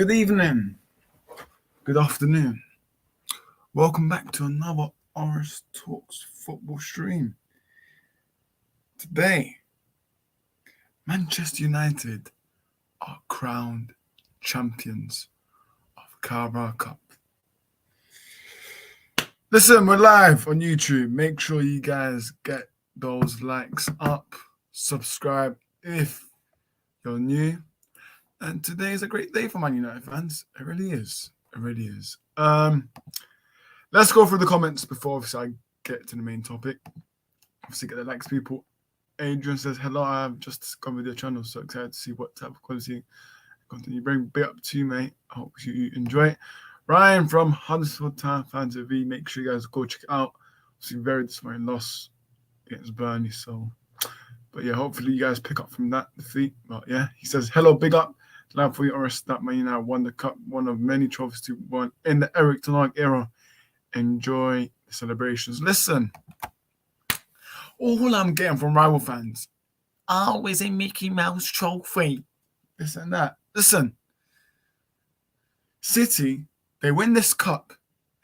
Good evening, good afternoon. Welcome back to another Oris Talks football stream. Today, Manchester United are crowned champions of Carabao Cup. Listen, we're live on YouTube. Make sure you guys get those likes up, subscribe if you're new. And today is a great day for Man United fans. It really is. It really is. Let's go through the comments before obviously I get to the main topic. Obviously, get the likes, people. Adrian says, hello, I've just discovered your channel. So excited to see what type of quality content you bring. Big up to you, mate. I hope you enjoy it. Ryan from Huddersfield Town Fans TV. Make sure you guys go check it out. Obviously, very disappointing loss against Burnley. So, but yeah, hopefully you guys pick up from that defeat. But yeah, he says, hello, big up. Glad for you, Oris, that Man United won the cup, one of many trophies to win in the Eric Ten Hag era. Enjoy the celebrations. Listen, all I'm getting from rival fans, always a Mickey Mouse trophy. This and that. Listen, City, they win this cup,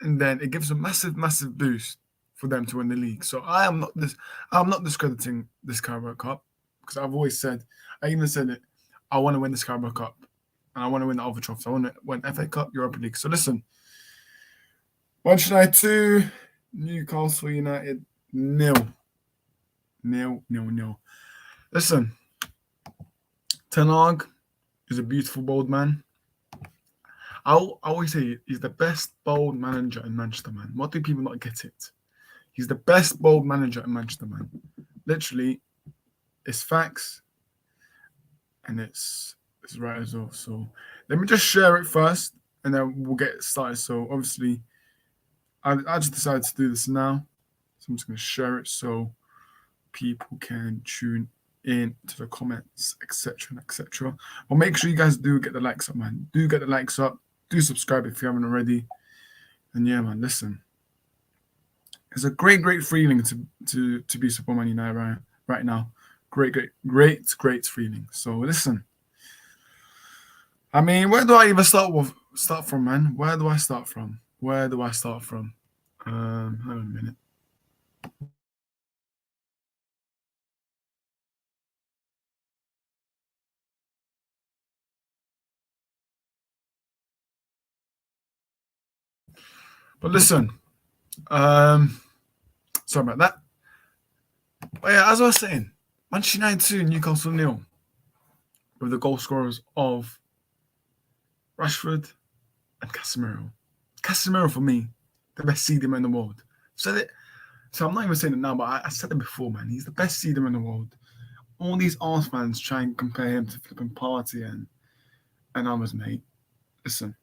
and then it gives a massive, massive boost for them to win the league. So I'm not discrediting this Carabao Cup because I've always said, I even said it, I want to win this Carabao Cup, and I want to win the other trophies. I want to win FA Cup, Europa League. So listen. Manchester United 2, Newcastle United 0. Listen, Ten Hag is a beautiful, bold man. I always say he's the best bold manager in Manchester, man. What do people not get it? He's the best bold manager in Manchester, man. Literally, it's facts and it's right as well. So let me just share it first and then we'll get started. So obviously, I just decided to do this now. So I'm just going to share it so people can tune in to the comments, etc. etc. Well, make sure you guys do get the likes up, man. Do get the likes up. Do subscribe if you haven't already. And yeah, man, listen. It's a great feeling to be support Man United right now. Great feeling. So listen. I mean, where do I even start from, man? Where do I start from? Hang on a minute. But listen, sorry about that. But yeah, as I was saying, Manchester United 2, Newcastle 0, with the goal scorers of Rashford and Casemiro. Casemiro, for me, the best CDM in the world. Said it. So I'm not even saying it now, but I said it before, man. He's the best CDM in the world. All these Arsenal fans try and compare him to flipping Party and others, mate. Listen,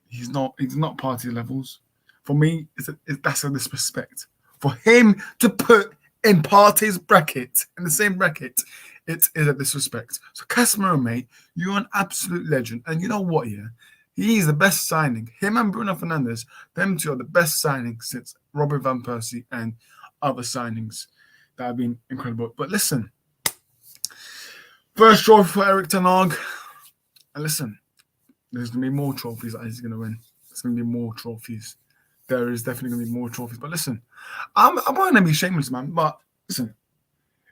he's not Party levels. For me, that's a disrespect. For him to put in Party's bracket, in the same bracket, it is a disrespect. So Casemiro, mate, you're an absolute legend. And you know what, yeah? He's the best signing. Him and Bruno Fernandes, them two are the best signings since Robert Van Persie and other signings that have been incredible. But listen, first trophy for Eric Ten Hag. And listen, there's going to be more trophies that he's going to win. There's going to be more trophies. There is definitely going to be more trophies. But listen, I'm not going to be shameless, man. But listen,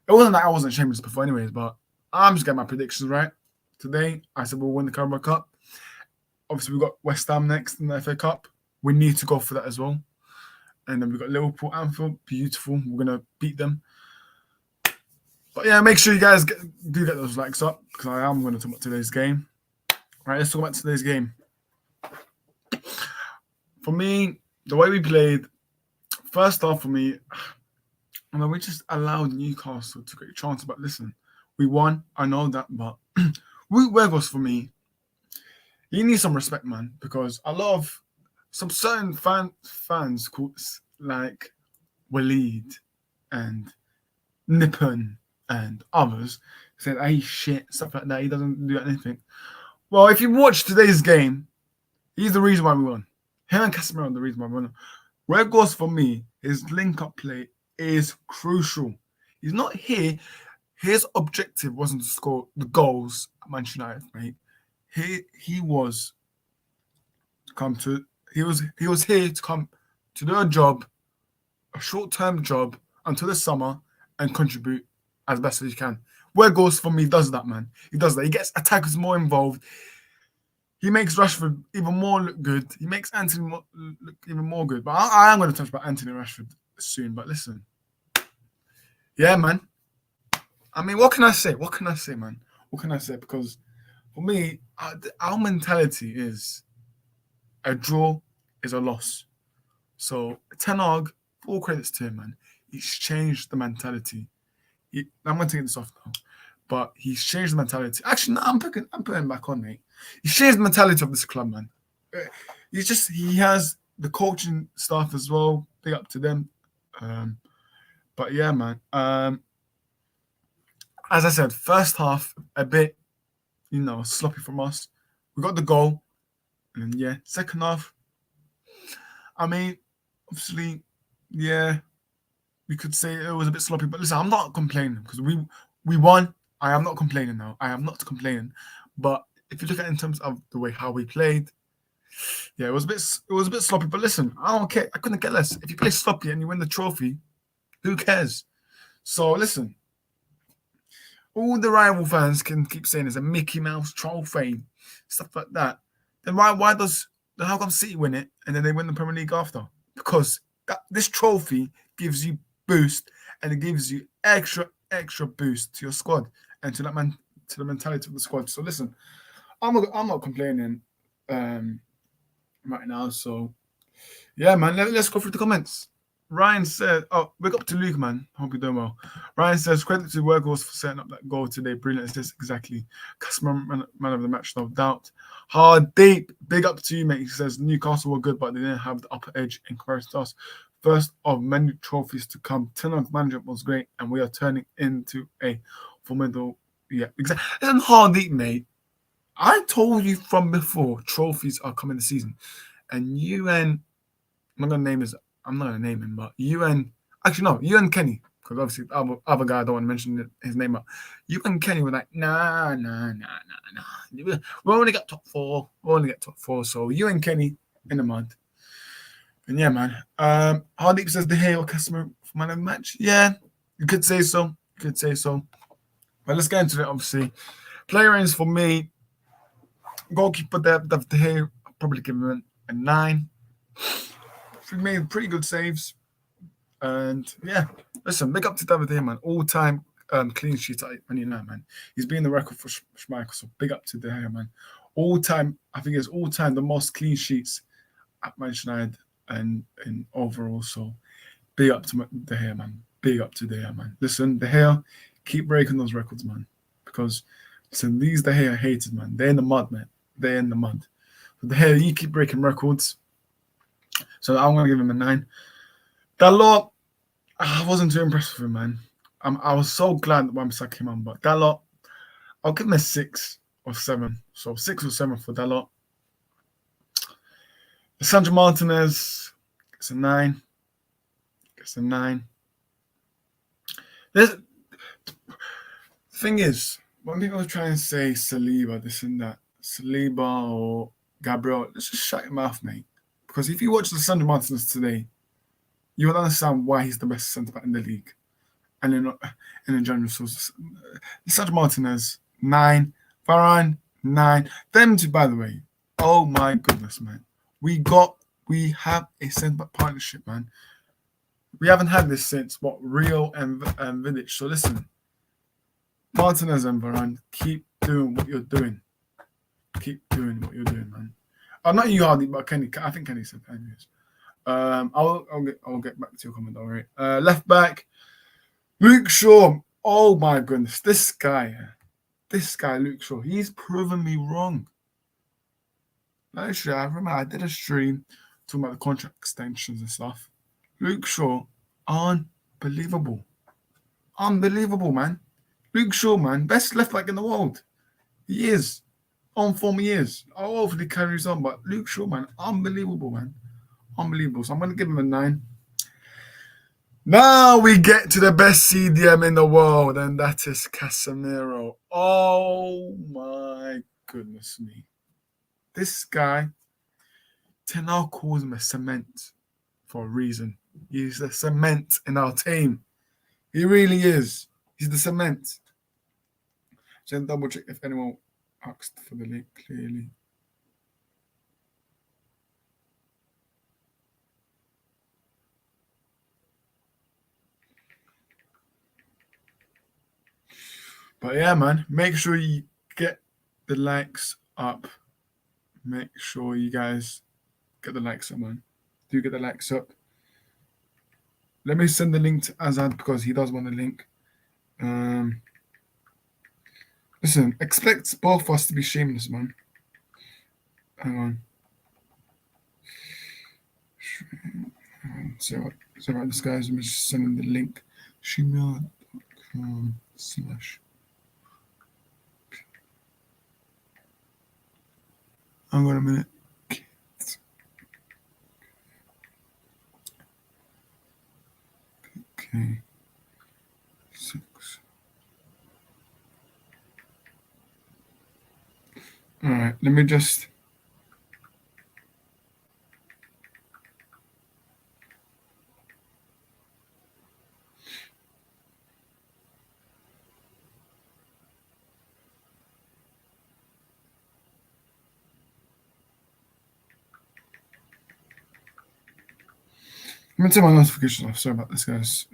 it wasn't that I wasn't shameless before anyways, but I'm just getting my predictions right. Today, I said we'll win the Carabao Cup. Obviously, we've got West Ham next in the FA Cup. We need to go for that as well. And then we've got Liverpool, Anfield. Beautiful. We're going to beat them. But yeah, make sure you guys do get those likes up because I am going to talk about today's game. All right, let's talk about today's game. For me, the way we played, first half for me, we just allowed Newcastle to get a chance. But listen, we won. I know that. But Weghorst, for me, he needs some respect, man, because a lot of some certain fans called like Waleed and Nippon and others said, hey, shit, stuff like that. He doesn't do anything. Well, if you watch today's game, he's the reason why we won. Him and Casemiro are the reason why we won. Weghorst, for me, his link-up play is crucial. He's not here. His objective wasn't to score the goals at Manchester United, mate. He was come to. He was here to come to do a job, a short-term job until the summer, and contribute as best as he can. Where goes for me does that, man. He does that. He gets attackers more involved. He makes Rashford even more look good. He makes Anthony look even more good. But I am going to touch about Anthony Rashford soon. But listen, yeah, man. I mean, what can I say? What can I say, man? What can I say? Because for me, our mentality is a draw is a loss. So Ten Hag, all credits to him, man. He's changed the mentality. I'm going to take this off now, but he's changed the mentality. Actually, no, I'm putting him back on, mate. He's changed the mentality of this club, man. He has the coaching staff as well. Big up to them. But yeah, man. As I said, first half a bit, sloppy from us. We got the goal, and then yeah, second half. I mean, obviously, yeah, we could say it was a bit sloppy, but listen, I'm not complaining because we won. I am not complaining now. I am not complaining. But if you look at it in terms of the way how we played, yeah, it was a bit sloppy. But listen, I don't care. I couldn't get less. If you play sloppy and you win the trophy, who cares? So listen, all the rival fans can keep saying it's a Mickey Mouse trophy, stuff like that. Then how come City win it and then they win the Premier League after? Because this trophy gives you boost and it gives you extra boost to your squad and to the mentality of the squad. So listen, I'm not complaining right now. So yeah, man, let's go through the comments. Ryan said, wake up to Luke, man. Hope you're doing well. Ryan says, credit to Weghorst for setting up that goal today. Brilliant assist, exactly. Customer man of the match, no doubt. Hard deep, big up to you, mate. He says, Newcastle were good, but they didn't have the upper edge in comparison to us. First of many trophies to come. Ten Hag management was great, and we are turning into a formidable. Yeah, exactly. Listen, hard deep, mate. I told you from before, trophies are coming this season, and I'm not gonna name him, but UN Kenny, because obviously the other guy I don't want to mention his name, but UN Kenny were like, nah. We only got top four. So UN Kenny in the mud. And yeah, man. Hardeep says the Hale customer for man of the match. Yeah, you could say so. But let's get into it, obviously. Player ends for me. Goalkeeper David De Gea, I'll probably give him a 9. He made pretty good saves. And yeah, listen, big up to David De Gea, man. All-time clean sheet at Man United, man. He's been the record for Schmeichel, so big up to De Gea, man. All-time, I think it's all-time the most clean sheets at Manchester United and overall. So big up to De Gea, man. Big up to De Gea, man. Listen, De Gea, keep breaking those records, man. Because listen, these De Gea hated, man. They're in the mud, man. They're in the mud. So De Gea, you keep breaking records. So I'm gonna give him a 9. Dalot, I wasn't too impressed with him, man. I was so glad that Wan-Bissaka came on, but Dalot, I'll give him a 6 or 7. So 6 or 7 for Dalot. Sandro Martinez, it's a 9. The thing is, when people try and say Saliba, this and that, Saliba or Gabriel, let's just shut your mouth, mate. Because if you watch the Sandro Martinez today, you will understand why he's the best centre-back in the league. And in general, so Sandro Martinez, 9. Varane, 9. Them two, by the way, oh my goodness, man. We have a centre-back partnership, man. We haven't had this since, Rio and Vidic. So listen, Martinez and Varane, keep doing what you're doing. Man. Not you, Hardy, but Kenny. I think Kenny said that anyways. I'll get back to your comment, all right. Left back, Luke Shaw. Oh my goodness, this guy, Luke Shaw. He's proven me wrong. Actually, I remember I did a stream talking about the contract extensions and stuff. Luke Shaw, unbelievable, man. Luke Shaw, man, best left back in the world. He is. On form he is. Hopefully carries on, but Luke Shaw, man, unbelievable, man. Unbelievable. So I'm going to give him a 9. Now we get to the best CDM in the world, and that is Casemiro. Oh my goodness me. This guy, Ten Hag calls him a cement for a reason. He's the cement in our team. He really is. He's the cement. Just double check if anyone asked for the link clearly. But yeah, man, make sure you get the likes up. Make sure you guys get the likes up, man. Do get the likes up. Let me send the link to Azad because he does want a link. Listen, expect both of us to be shameless, man. Hang on. So right, this guy's just sending the link. Shimia.com/ Hang on a minute. Okay. 6. All right, let me just. Let me turn my notifications off. Sorry about this, guys.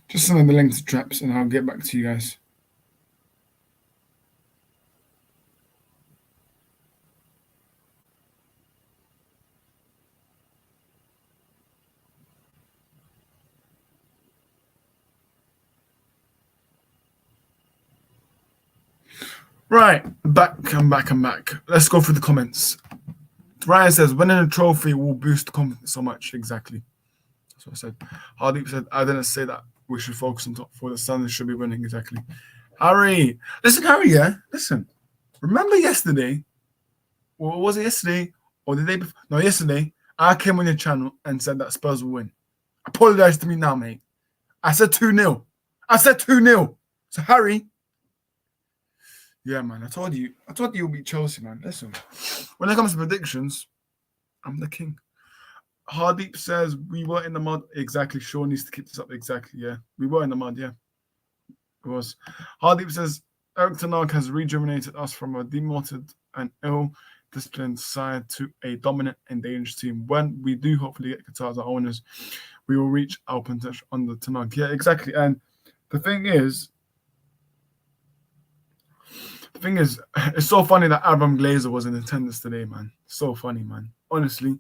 Just send the link to Traps and I'll get back to you guys. Right, I'm back. Let's go through the comments. Ryan says, winning a trophy will boost confidence so much. Exactly. That's what I said. Hardeep said, I didn't say that we should focus on top 4. The Suns should be winning. Exactly. Harry. Listen, Harry, yeah? Listen. Remember yesterday? Or was it yesterday? Or the day before? No, yesterday. I came on your channel and said that Spurs will win. Apologize to me now, mate. I said 2-0. So, Harry. Yeah, man. I told you you'll beat Chelsea, man. Listen. When it comes to predictions, I'm the king. Hardeep says we were in the mud. Exactly. Sean needs to keep this up. Exactly. Yeah. We were in the mud. Yeah. It was. Hardeep says Eric Ten Hag has rejuvenated us from a demoted and ill-disciplined side to a dominant and dangerous team. When we do hopefully get Qatar as our owners, we will reach our potential under Ten Hag. Yeah, exactly. And the thing is, it's so funny that Abraham Glazer was in attendance today, man. So funny, man. Honestly,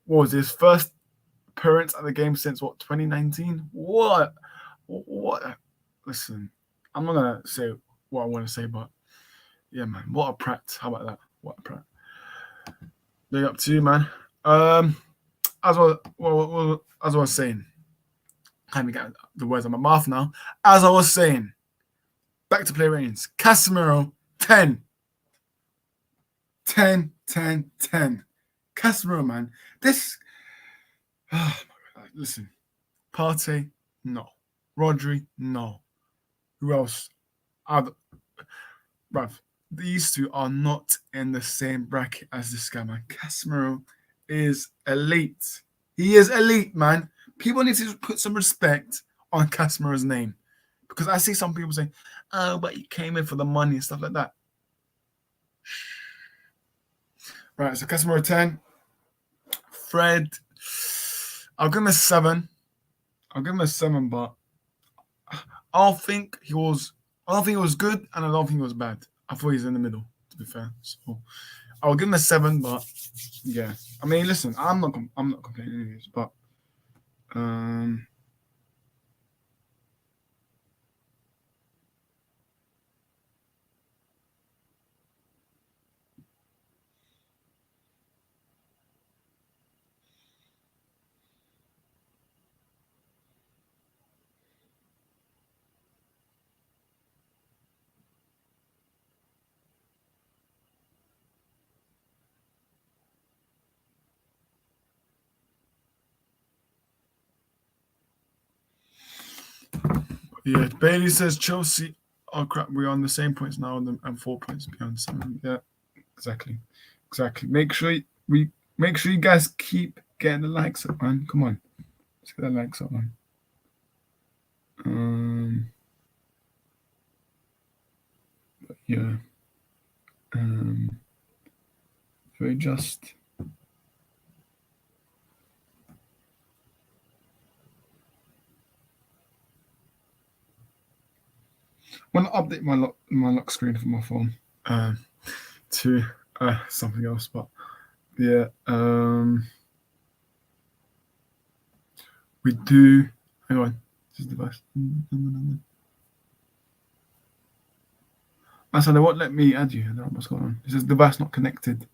what was his first appearance at the game since 2019? What? Listen, I'm not gonna say what I want to say, but yeah, man, what a prat. How about that? What a prat. Big up to you, man. As I was saying, can't even get the words out of my mouth now. As I was saying, back to play ratings. Casemiro 10. Casemiro, man. This. Oh my God. Listen. Partey, no. Rodri, no. Who else? Bruv, these two are not in the same bracket as this guy, man. Casemiro is elite. He is elite, man. People need to put some respect on Casemiro's name. Because I see some people saying, oh, but he came in for the money and stuff like that. Right, so Casemiro 10. Fred, I'll give him a 7. But I don't think he was good and I don't think he was bad. I thought he's in the middle, to be fair. So I'll give him a 7, but yeah. I mean, listen, I'm not complaining anyways, but yeah, Bailey says Chelsea Oh crap, we're on the same points now and 4 points beyond 7. Yeah, exactly. Make sure you guys keep getting the likes up, man. Come on. Let's get the likes up, man. Yeah. Very just. I want to update my lock screen for my phone to something else, but yeah, we do. Hang on, this is the device. I said they won't let me add you. I don't know what's going on. It says device not connected.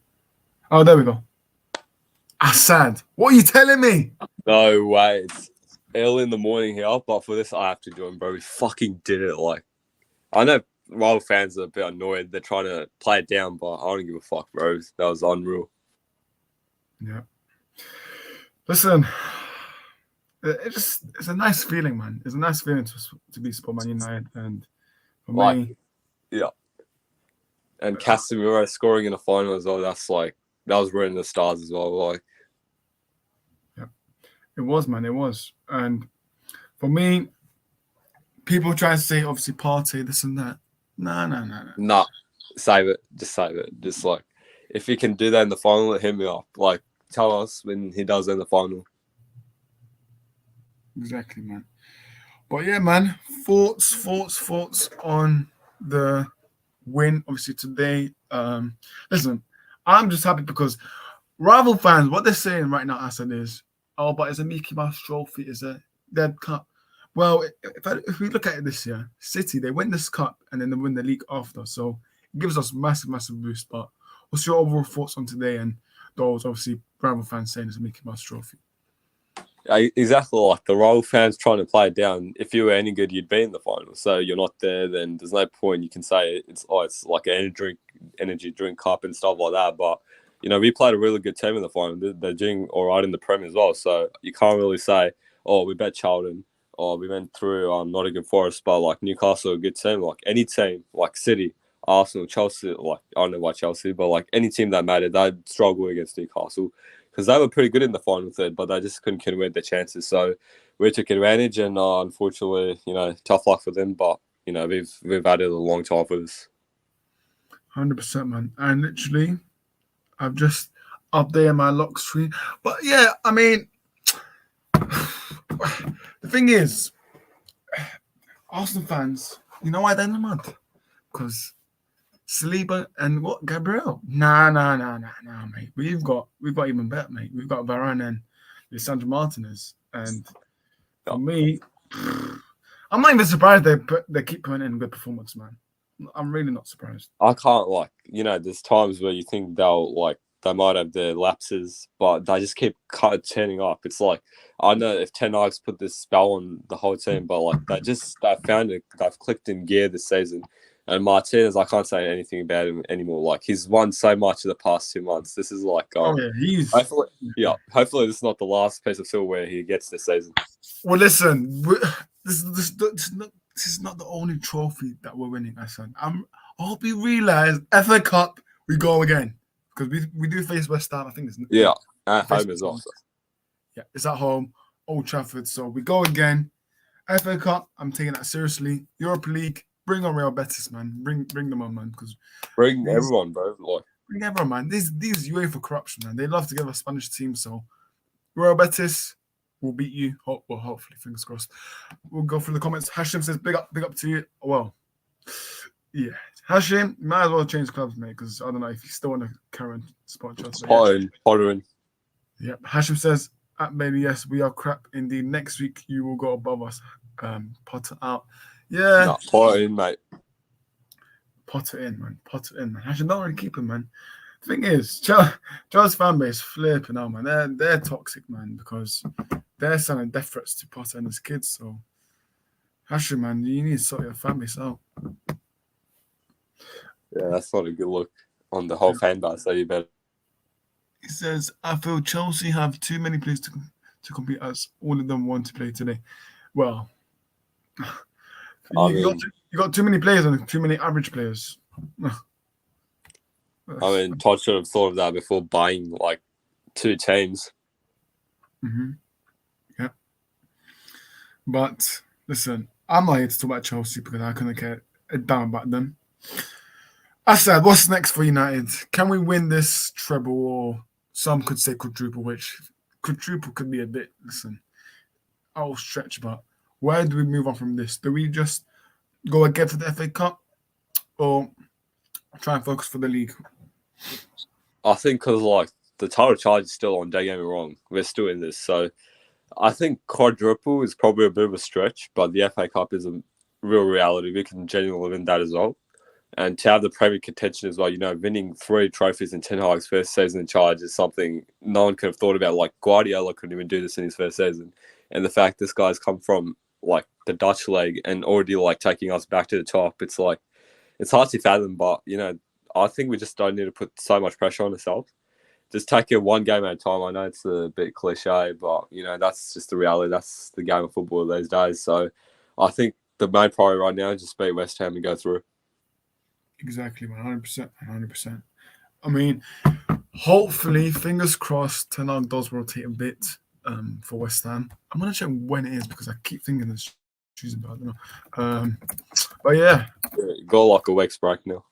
Oh, there we go. Assad, what are you telling me? No way. It's early in the morning here, but for this I have to join, bro. We fucking did it. Like, I know rival fans are a bit annoyed. They're trying to play it down, but I don't give a fuck, bro. That was unreal. Yeah. Listen, it's a nice feeling, man. It's a nice feeling to be support Man United, and for me, yeah. And Casemiro scoring in the final as well. That was written in the stars as well. Like, yeah, it was, man. It was, and for me, people try to say obviously Partey this and that. Nah. Save it. Just save it. Just like, if he can do that in the final, hit me up. Like, tell us when he does in the final. Exactly, man. But yeah, man, thoughts on the win, obviously today. Listen, I'm just happy because rival fans, what they're saying right now, Asad, is, oh, but it's a Mickey Mouse trophy, it's a dead cup. Well, if we look at it this year, City, they win this cup and then they win the league after. So it gives us massive boost. But what's your overall thoughts on today and those, obviously, rival fans saying it's a Mickey Mouse trophy? Exactly, like the rival fans trying to play it down. If you were any good, you'd be in the final. So you're not there, then there's no point. You can say it's like an energy drink cup and stuff like that. But we played a really good team in the final. They're doing all right in the Prem as well. So you can't really say, oh, we bet Charlton, or we went through Nottingham Forest. But like Newcastle, are a good team. Like any team, like City, Arsenal, Chelsea. Like I don't know why Chelsea, but like any team that mattered, they'd struggle against Newcastle. Because they were pretty good in the final third, but they just couldn't convert their chances. So we took advantage, and unfortunately, tough luck for them. But we've added a long time for this. 100%, man. And literally, I've just updated my lock screen. But yeah, I mean, the thing is, Arsenal fans, you know why they're in the mud? Because Saliba and what, Gabriel? Nah, mate. We've got even better, mate. We've got Varane and Lisandro Martinez, and for me, I'm not even surprised they keep putting in good performance, man. I'm really not surprised. I can't there's times where you think they might have their lapses, but they just keep turning up. It's like, I know if Ten Hag's put this spell on the whole team, but they found it. They've clicked in gear this season. And Martinez, I can't say anything about him anymore. Like, he's won so much in the past 2 months. This is like, hopefully this is not the last piece of silver where he gets this season. Well, listen, this is not the only trophy that we're winning, my son. I hope you realize FA Cup, we go again. Because we do face West Ham, I think it's at home as well. Yeah, it's at home, Old Trafford. So we go again. FA Cup, I'm taking that seriously. Europa League, bring on Real Betis, man. Bring them on, man. Bring everyone, bro. Bring everyone, man. These UEFA corruption, man. They love to give a Spanish team. So Real Betis will beat you. Hopefully, fingers crossed. We'll go through the comments. Hashim says, big up to you. Well, yeah. Hashim, might as well change clubs, mate, because I don't know if you still want to current spot Chelsea. Pottering. Yep. Hashim says, maybe yes, we are crap indeed. Next week you will go above us. Potter out. Yeah. Nah, Potter in, mate. Potter in, man. Hashim, don't really keep him, man. The thing is, Chelsea fan base flipping out, man. They're toxic, man, because they're sending death threats to Potter and his kids. So, Hashim, man, you need to sort your fan base out. Yeah, that's not a good look on the whole fan base, so you better. He says, I feel Chelsea have too many players to compete as all of them want to play today. Well, you You got too many players and too many average players. I mean, Todd should have thought of that before buying like 2 teams. Yeah. But listen, I'm not here to talk about Chelsea because I couldn't care a damn about them. I said, what's next for United? Can we win this treble, or some could say quadruple, which quadruple could be a bit, listen, I'll stretch, but where do we move on from this? Do we just go again for the FA Cup or try and focus for the league? I think because like the title charge is still on, don't get me wrong, we're still in this. So I think quadruple is probably a bit of a stretch, but the FA Cup is a real reality. We can genuinely win that as well. And to have the Premier contention as well, winning 3 trophies in Ten Hag's first season in charge is something no one could have thought about. Like Guardiola couldn't even do this in his first season. And the fact this guy's come from like the Dutch league and already like taking us back to the top, it's like it's hard to fathom. But I think we just don't need to put so much pressure on ourselves. Just take it one game at a time. I know it's a bit cliche, but that's just the reality. That's the game of football these days. So I think the main priority right now is just beat West Ham and go through. Exactly, 100%. 100%. I mean, hopefully, fingers crossed, Ten Hag does rotate a bit for West Ham. I'm going to check when it is because I keep thinking it's Tuesday, but I don't know. But yeah. Go like a week's break now.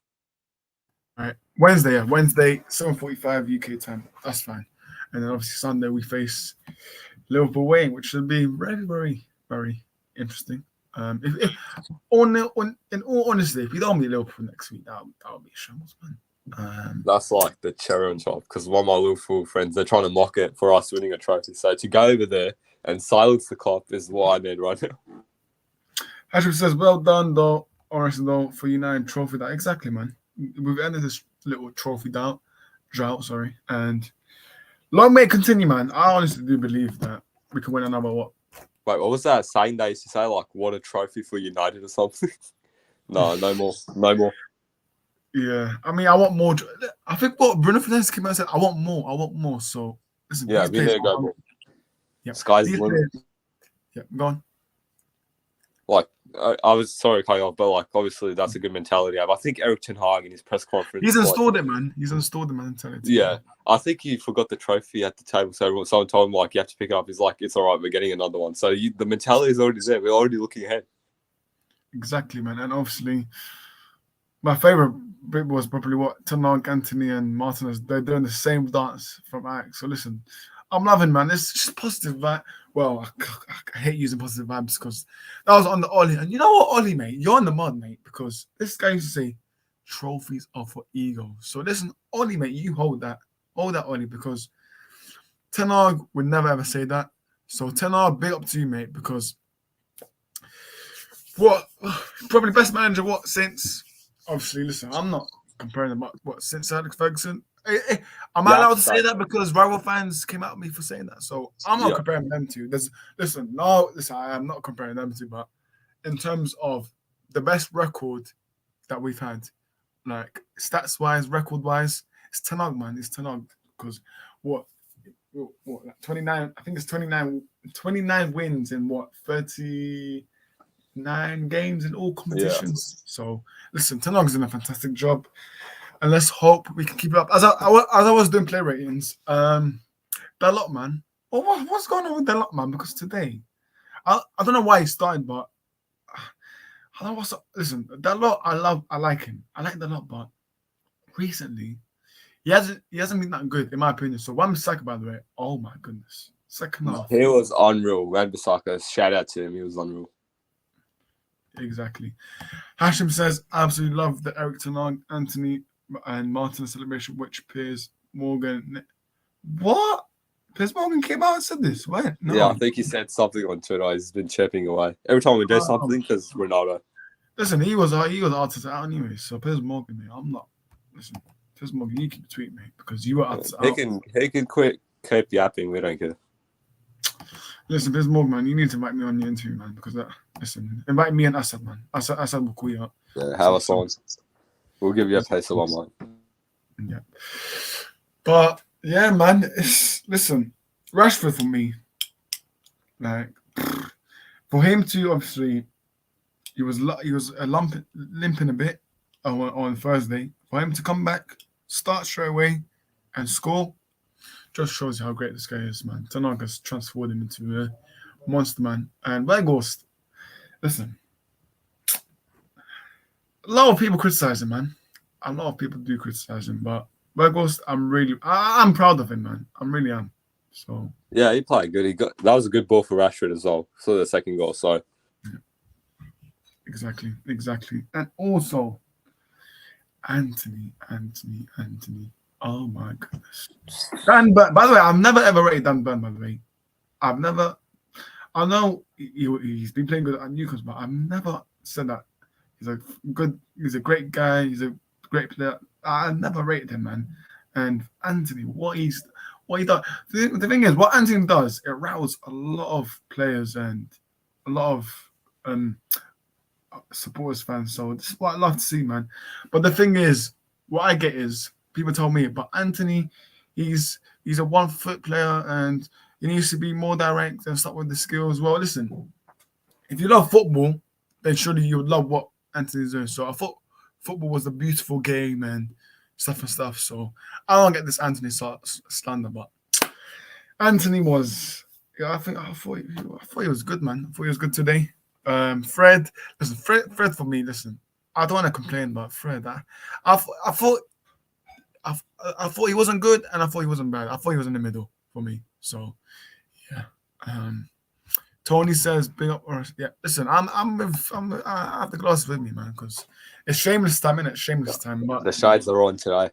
All right. Wednesday, 7:45 UK time. That's fine. And then obviously Sunday we face Liverpool away, which should be very, very, very interesting. In all honesty, if we don't beat Liverpool next week, that would be a shambles, man. That's like the cherry on top because one of my Liverpool friends, they're trying to mock it for us winning a trophy. So to go over there and silence the cop is what I need right now. Ashford says, well done, though, Arsenal, for United trophy. That exactly, man. We've ended this little trophy drought, and long may it continue, man. I honestly do believe that we can win another what? Wait, what was that saying they used to say? Like, what a trophy for United or something? No more. Yeah, I mean, I want more. I think what Bruno Fernandes came out and said, I want more. So, listen, yeah, we need to go more. Yeah, sky's the limit. Yeah, go on. Like, I was sorry to cut you off, but like, obviously, that's a good mentality. I think Eric Ten Hag in his press conference. He's installed it, man. He's installed the mentality. Yeah, I think he forgot the trophy at the table, so someone told him like you have to pick it up. He's like, it's all right, we're getting another one. So the mentality is already there. We're already looking ahead. Exactly, man. And obviously, my favorite bit was probably what Ten Hag, Anthony, and Martinez. They're doing the same dance from Ajax. So listen, I'm loving, man. It's just positive vibe. Well, I hate using positive vibes because that was on the Ollie. And you know what, Ollie, mate? You're on the mud, mate, because this guy used to say trophies are for ego. So listen, Ollie, mate, you hold that, Ollie, because Ten Hag would never ever say that. So Ten Hag, big up to you, mate, because what probably best manager since obviously. Listen, I'm not comparing them since Alex Ferguson. Am I allowed to say that because rival fans came at me for saying that? So I'm not comparing them to. I am not comparing them to. But in terms of the best record that we've had, like stats wise, record wise, it's Ten Hag, man. It's Ten Hag because what like 29? I think it's 29 wins in 39 games in all competitions. Yeah. So listen, Ten Hag's doing a fantastic job. And let's hope we can keep it up. As I was doing play ratings, Dalot, man. What's going on with Dalot, man? Because today, I don't know why he started, but I don't know what's up. Listen, Dalot, I like him. I like Dalot, but recently, he hasn't been that good, in my opinion. So Wan-Bissaka, by the way, oh my goodness. Second half. He was unreal. Wan-Bissaka, shout out to him. He was unreal. Exactly. Hashim says, absolutely love the Eric Ten Hag, Anthony, and Martin celebration, which Piers Morgan. What? Piers Morgan came out and said this. When? No. Yeah, I think he said something on Twitter. He's been chirping away every time we do something because Ronaldo. Listen, he was artist out anyway. So Piers Morgan, mate, I'm not. Listen, Piers Morgan, you keep tweeting, mate, because you were artist out. He can keep yapping. We don't care. Listen, Piers Morgan, man, you need to invite me on your interview, man, because listen, invite me and Assad, man. Assad will call you up. Yeah, have us on. We'll give you a taste of our mind. Yeah. But, yeah, man, listen, Rashford for me, like, for him to obviously he was limping a bit on Thursday. For him to come back, start straight away, and score, just shows you how great this guy is, man. Ten Hag has transformed him into a monster, man. And Weghorst, listen, a lot of people criticize him, man. A lot of people do criticize him, but Weghorst, I'm proud of him, man. I really am. So Yeah, he played good. That was a good ball for Rashford as well. So the second goal. So exactly. And also Anthony. Oh my goodness. Dan Burn, by the way, I've never ever rated Dan Burn, by the way. I know he's been playing good at Newcastle, but I've never said that he's a great guy, he's a great player. I never rated him, man. And Anthony, what he does. The thing is, what Anthony does, it rouses a lot of players and a lot of supporters, fans. So this is what I love to see, man. But the thing is, what I get is people tell me, but Anthony, he's a 1 foot player and he needs to be more direct and stuff with the skills. Well, listen, if you love football, then surely you would love what Anthony's doing. So I thought football was a beautiful game and stuff. So I don't get this Anthony slander, but Anthony was. Yeah, I thought he was good, man. I thought he was good today. Fred for me. Listen, I don't want to complain about Fred. I thought he wasn't good, and I thought he wasn't bad. I thought he was in the middle for me. So, yeah. Tony says, "Big up." Yeah, listen, I have the glasses with me, man, because it's shameless time, innit? Shameless time. But the shades are on today.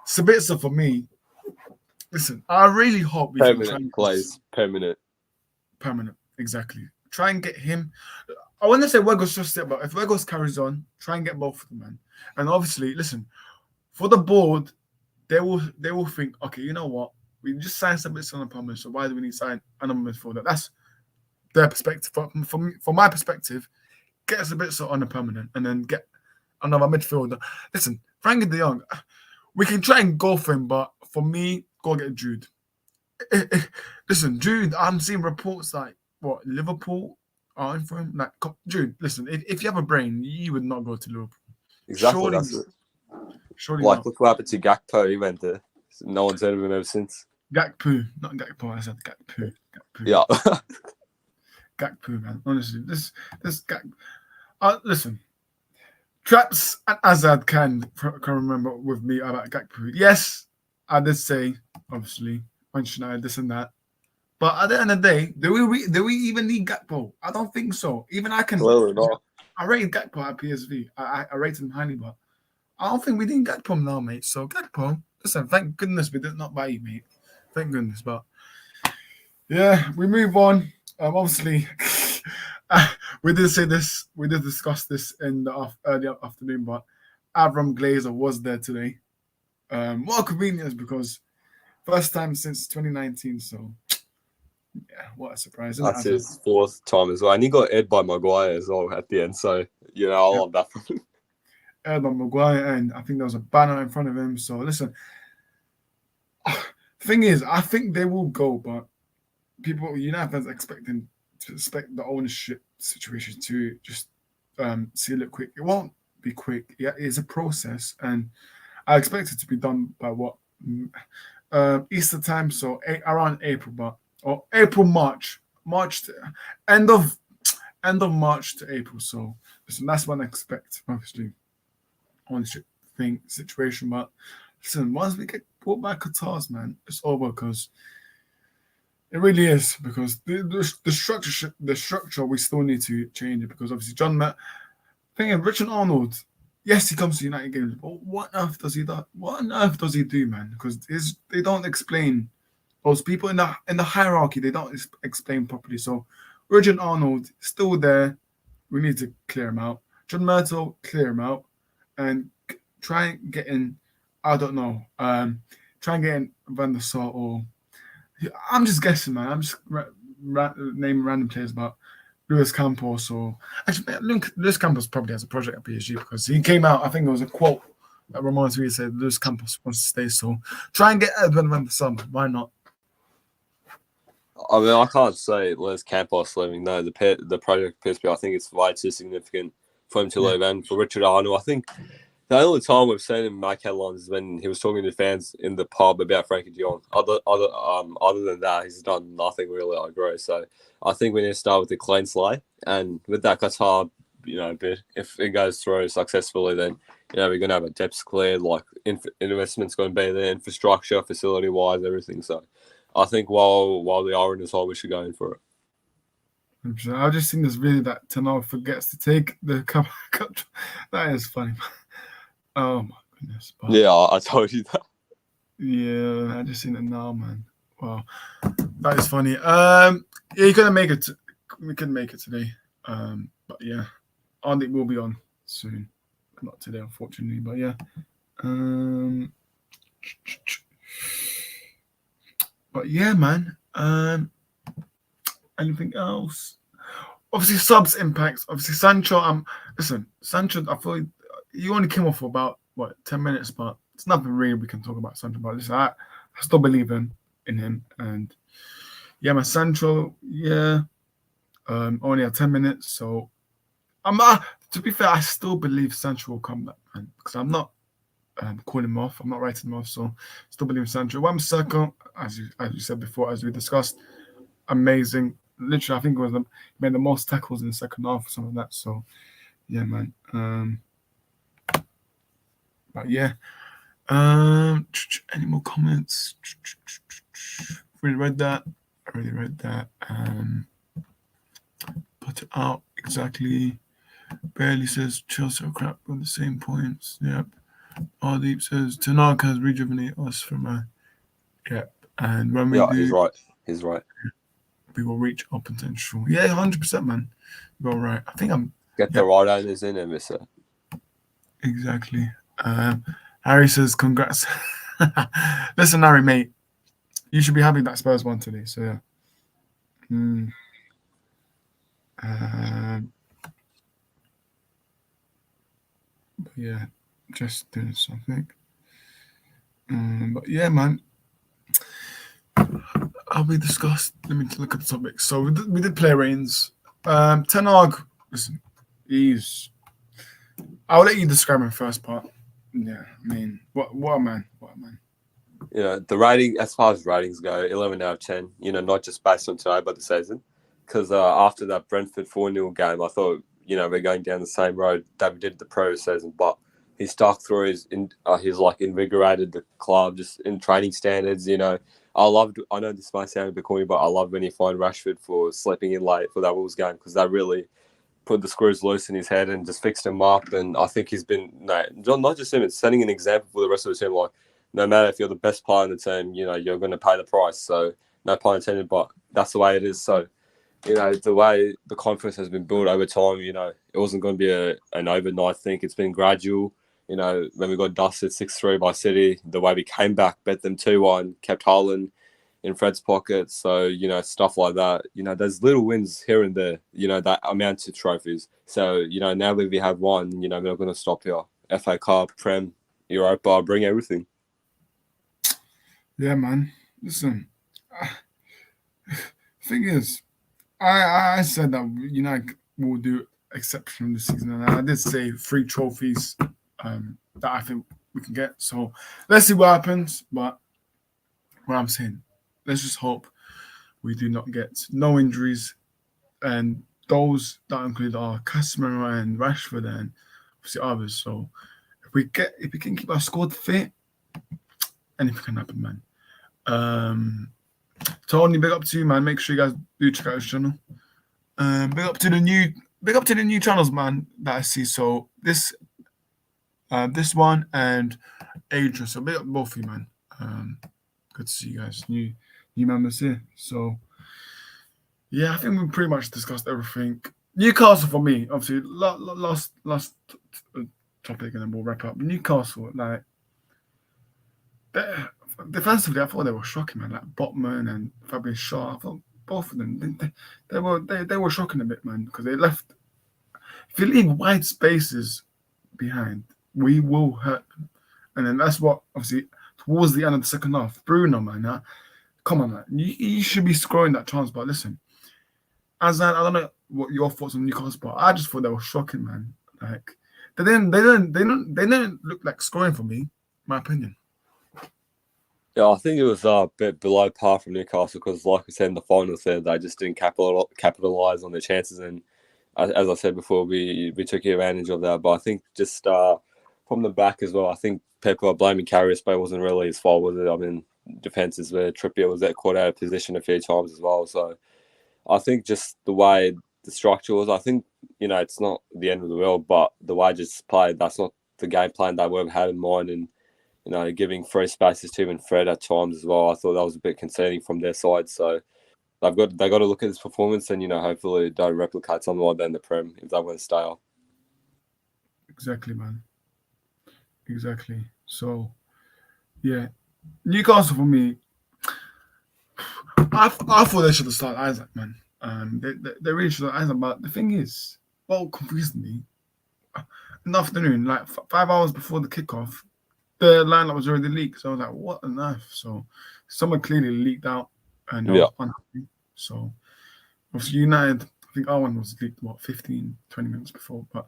Sabitzer for me. Listen, I really hope we can try and plays permanent. Exactly. Try and get him. I want to say Weghorst just it, but if Weghorst carries on, try and get both of them, man. And obviously, listen, for the board, they will think, okay, you know what? We just signed Sabitzer on a permanent, so why do we need to sign another midfielder? That's their perspective. From my perspective, get Sabitzer on a permanent and then get another midfielder. Listen, Frankie de Jong, we can try and go for him, but for me, go get Jude. Listen, Jude, I'm seeing reports like what Liverpool are in for him. Like, Jude, listen, if you have a brain, you would not go to Liverpool. Exactly, that's it. Surely like, not. look what happened to Gakpo. He went there. No one's heard of him ever since. Gakpo, not Gakpo. I said Gakpo. Yeah. Gakpo, man. Honestly, this Gakpo. Listen, Traps and Azad can remember with me about Gakpo. Yes, I did say, obviously, Manchester United, this and that. But at the end of the day, do we even need Gakpo? I don't think so. Even I can. Well, no. I rated Gakpo at PSV. I rated him highly, but I don't think we need Gakpo now, mate. So Gakpo, listen, thank goodness we did not buy you, mate. Thank goodness. But yeah, we move on. Obviously, we did say this. We did discuss this in the early afternoon, but Avram Glazer was there today. What a convenience, because first time since 2019. So yeah, what a surprise! That's his 4th time as well, and he got Ed by Maguire as well at the end. So I love that from him. Ed by Maguire, and I think there was a banner in front of him. So listen, the thing is, I think they will go, but United fans expect the ownership situation to just seal it quick. It won't be quick. Yeah, it's a process, and I expect it to be done by what Easter time, so around April, or April, March to end of March to April. So listen, that's what I expect, obviously, ownership situation. But listen, once we get brought back Qatar's, man, it's over, because it really is, because the structure we still need to change it, because obviously Richard Arnold, yes, he comes to United games, but what on earth does he do? What on earth does he do, man? Because they don't explain, those people in the hierarchy, they don't explain properly. So Richard Arnold still there. We need to clear him out. John Myrtle, clear him out, and try and get in. I don't know. Try and get in Van der Sar, or I'm just guessing, man. I'm just naming random players, but Luis Campos, or actually, Luis Campos probably has a project at PSG, because he came out. I think it was a quote that reminds me. He said Luis Campos wants to stay, so try and get Edwin Van der Sar. Why not? I mean, I can't say Les Campos leaving. No, the project PSP, I think it's way too significant for him to leave. And for Richard Arnold, I think the only time we've seen him make headlines is when he was talking to fans in the pub about Frankie de Jong. Other than that, he's done nothing really, I agree. So I think we need to start with the clean slate. And with that Qatar, bit, if it goes through successfully, then, we're going to have a depth cleared, like investment's going to be there, infrastructure, facility-wise, everything. So I think while the orange is hot, we should go in for it. I've just seen this video that Tenor forgets to take the cup. That is funny. Oh my goodness. But, yeah, I told you that. Yeah, I just seen it now, man. Wow. That is funny. Yeah, you couldn't make it. We couldn't make it today. But yeah, it will be on soon. Not today, unfortunately, but yeah. But yeah, man. Anything else? Obviously, subs impacts. Obviously, Sancho. Listen, Sancho. I feel he only came off for about 10 minutes, but it's nothing really we can talk about Sancho. But listen, I still believe in him, and yeah, my Sancho. Yeah, only had 10 minutes, so to be fair, I still believe Sancho will come back, man, because I'm not calling him off. I'm not writing him off, so still believe in Sancho. Wan-Bissaka, as you said before, as we discussed, amazing. Literally, I think he made the most tackles in the second half or something like that. So, yeah, man. But yeah. Any more comments? Already read that. Put it out exactly. Barely says Chelsea are crap on the same points. Yep. Ardeep says Tanaka has rejuvenated us from a. Yep. And when we do, he's right. We will reach our potential. Yeah, 100%, man. You're right. I think I'm. Get the right owners in there, mister. Exactly. Harry says, congrats. Listen, Harry, mate. You should be happy that Spurs won today. So, yeah. But yeah, just doing something. But yeah, man. How we discussed. Let me look at the topic. So we did play rains. Ten Hag, listen, I'll let you describe him first part. Yeah, I mean, what a man. The rating, as far as ratings go, 11 out of 10. Not just based on today, but the season. Because after that Brentford 4-0 game, I thought, we're going down the same road that we did the pro season. But he stuck through he's like invigorated the club just in training standards. I know this might sound a bit corny, but I love when he fined Rashford for sleeping in late for that Wolves game, because that really put the screws loose in his head and just fixed him up. And I think he's been, not just him, it's setting an example for the rest of the team. Like, no matter if you're the best player in the team, you're going to pay the price. So, no pun intended, but that's the way it is. So, the way the confidence has been built over time, it wasn't going to be an overnight thing. It's been gradual. When we got dusted 6-3 by City, the way we came back, bet them 2-1, kept Haaland in Fred's pocket. So, stuff like that. There's little wins here and there, that amount to trophies. So, now that we have one, we're not going to stop here. FA Cup, Prem, Europa, bring everything. Yeah, man. Listen, thing is, I said that United will do exceptional this season, and I did say 3 trophies that I think we can get. So let's see what happens. But what I'm saying, let's just hope we do not get no injuries, and those that include our Casemiro and Rashford and obviously others. So if we can keep our squad fit, anything can happen, man. Tony, big up to you, man. Make sure you guys do check out his channel. Big up to the new channels, man, that I see. So this one and Adrian. So big up both of you, man. Good to see you guys. New members here. So yeah, I think we pretty much discussed everything. Newcastle for me, obviously, last topic, and then we'll wrap up. Newcastle, like, defensively, I thought they were shocking, man. Like Botman and Fabian Shaw, I thought both of them they were shocking a bit, man, because they left. If you leave wide spaces behind, we will hurt them, and then that's what obviously towards the end of the second half, Bruno, man, come on, man. You should be scoring that chance. But listen, as I don't know what your thoughts on Newcastle, but I just thought they were shocking, man. Like they didn't look like scoring for me, in my opinion. Yeah, I think it was a bit below par from Newcastle because, like I said in the finals, there they just didn't capitalize on their chances, and as I said before, we took advantage of that. But I think just from the back as well, I think people are blaming Karius, but it wasn't really his fault, was it? I mean, defenses where Trippier was caught out of position a few times as well. So I think just the way the structure was, I think, it's not the end of the world, but the way I just played, that's not the game plan they would have had in mind. And, giving free spaces to him and Fred at times as well, I thought that was a bit concerning from their side. So they got to look at this performance and, hopefully don't replicate something like that in the Prem if they want to stay up. Exactly, man. Exactly. So, yeah. Newcastle for me, I thought they should have started Isaac, man. They really should have Isaac, but the thing is, what confused me, in the afternoon, like 5 hours before the kickoff, the lineup was already leaked. So I was like, what on earth? So someone clearly leaked out and I was unhappy. So obviously United, I think our one was leaked, 15, 20 minutes before. But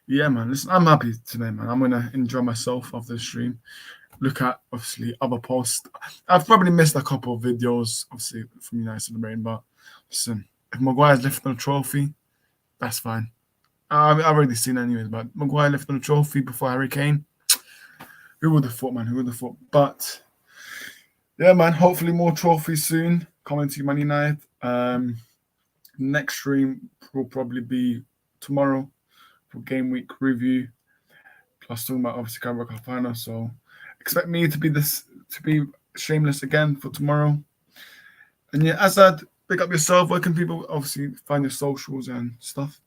yeah, man, listen, I'm happy today, man. I'm going to enjoy myself after the stream. Look at, obviously, other posts. I've probably missed a couple of videos, obviously, from United celebrating. But listen, if Maguire's lifting a trophy, that's fine. I've already seen it anyways, but Maguire lifting a trophy before Harry Kane. Who would have thought, man? Who would have thought? But yeah, man, hopefully more trophies soon coming to Man United. Next stream will probably be tomorrow for game week review. Plus talking about obviously Carabao Cup final. So expect me to be shameless again for tomorrow. And yeah, Azad, pick up yourself. Where can people obviously find your socials and stuff?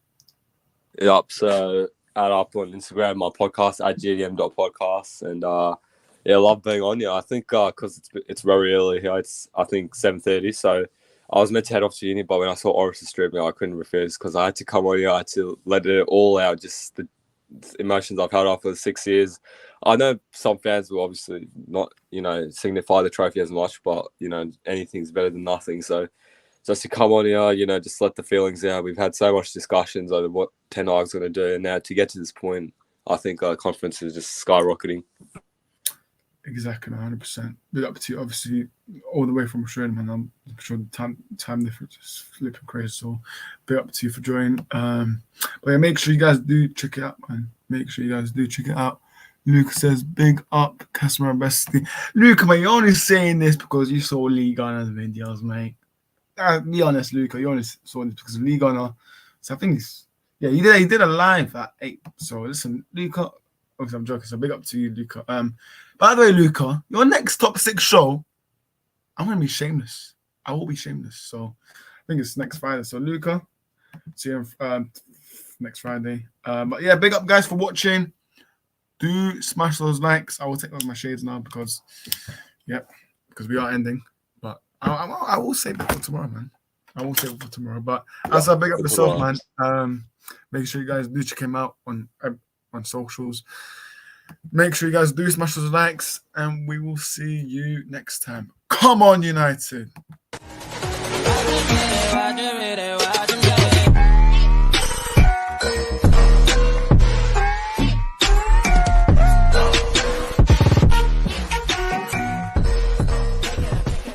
Yep, so add up on Instagram, my podcast at gdm.podcast, and I love being on here. I think because it's very early here, it's I think 7:30, so I was meant to head off to uni, but when I saw Oris streaming, I couldn't refuse because I had to come on here. I had to let it all out, just the emotions I've held off for 6 years. I know some fans will obviously not, signify the trophy as much, but anything's better than nothing. So just to come on here, just let the feelings out. We've had so much discussions over what Ten Hag's going to do, and now to get to this point, I think confidence is just skyrocketing. Exactly, 100%. Big up to you, obviously, all the way from Australia, man. I'm sure the time difference is flipping crazy. So, big up to you for joining. But yeah, make sure you guys do check it out, man. Make sure you guys do check it out. Luca says, big up, customer bestie. Luca, man, you're only saying this because you saw League Gunner's videos, mate. Be honest, Luca. You only saw this because of League Gunner. So I think he did a live at 8. So listen, Luca. Obviously, I'm joking. So big up to you, Luca. By the way, Luca, your next top 6 show, I'm gonna be shameless. I will be shameless. So I think it's next Friday. So Luca, see you next Friday. But yeah, big up guys for watching. Do smash those likes. I will take off my shades now because we are ending. But I will save it for tomorrow, man. I will save it for tomorrow. But as I big up yourself, man. Make sure you guys do check him out on socials. Make sure you guys do smash those likes, and we will see you next time. Come on, United!